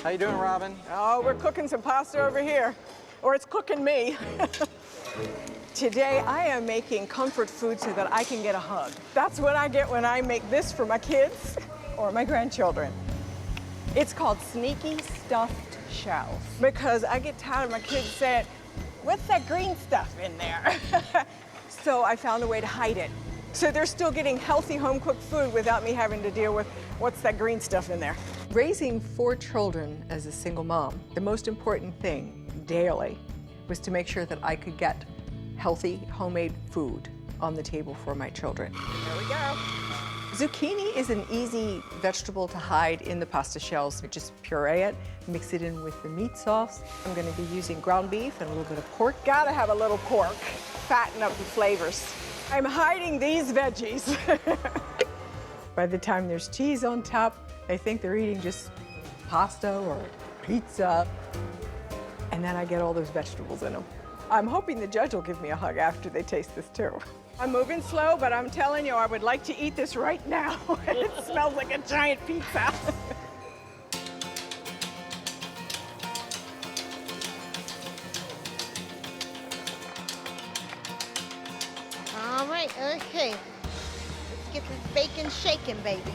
How you doing, Robin? Oh, we're cooking some pasta over here. Or it's cooking me. Today, I am making comfort food so that I can get a hug. That's what I get when I make this for my kids or my grandchildren. It's called Sneaky Stuffed Shells because I get tired of my kids saying, "What's that green stuff in there?" So I found a way to hide it. So they're still getting healthy home-cooked food without me having to deal with what's that green stuff in there. Raising 4 children as a single mom, the most important thing daily was to make sure that I could get healthy homemade food on the table for my children. There we go. Zucchini is an easy vegetable to hide in the pasta shells. You just puree it, mix it in with the meat sauce. I'm gonna be using ground beef and a little bit of pork. Gotta have a little pork, fatten up the flavors. I'm hiding these veggies. By the time there's cheese on top, they think they're eating just pasta or pizza. And then I get all those vegetables in them. I'm hoping the judge will give me a hug after they taste this too. I'm moving slow, but I'm telling you, I would like to eat this right now. It smells like a giant pizza. All right, okay. Let's get this bacon shaking, baby.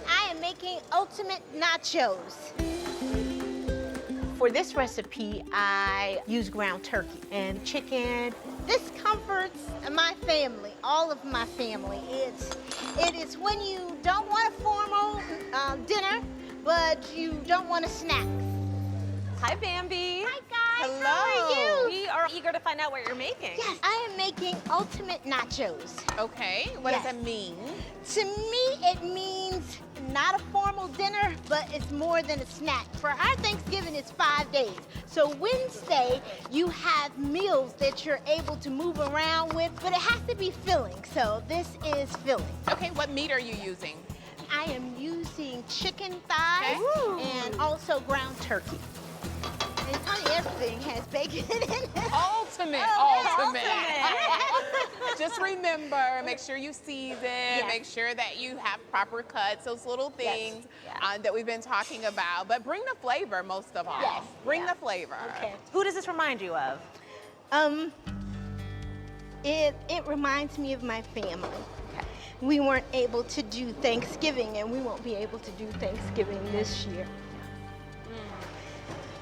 I am making ultimate nachos. For this recipe, I use ground turkey and chicken. This comforts my family, all of my family. It is when you don't want a formal dinner, but you don't want a snack. Hi, Bambi. Hi, guys. Hello. How are you? We are eager to find out what you're making. Yes, I am making ultimate nachos. Okay, what does that mean? To me, it means not a formal dinner, but it's more than a snack. For our Thanksgiving, it's 5 days. So Wednesday, you have meals that you're able to move around with, but it has to be filling. So this is filling. Okay, what meat are you using? I am using chicken thighs and also ground turkey. And honey, everything has bacon in it. Ultimate. Just remember, make sure you season, make sure that you have proper cuts, those little things that we've been talking about. But bring the flavor most of all. Yes. Bring the flavor. Okay. Who does this remind you of? It reminds me of my family. We weren't able to do Thanksgiving, and we won't be able to do Thanksgiving this year.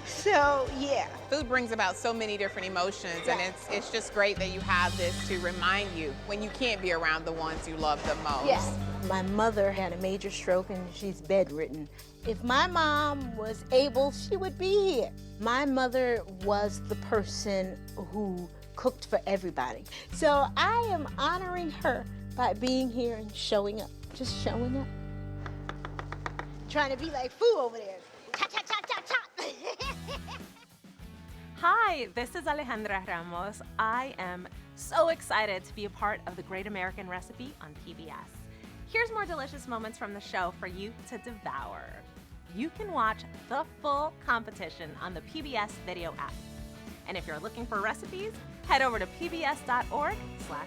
So, yeah. Food brings about so many different emotions, and it's just great that you have this to remind you when you can't be around the ones you love the most. Yes. My mother had a major stroke, and she's bedridden. If my mom was able, she would be here. My mother was the person who cooked for everybody. So I am honoring her by being here and showing up. Just showing up. Trying to be like Foo over there. Chop, chop, chop, chop, chop. Hi, this is Alejandra Ramos. I am so excited to be a part of the Great American Recipe on PBS. Here's more delicious moments from the show for you to devour. You can watch the full competition on the PBS video app. And if you're looking for recipes, head over to pbs.org/food.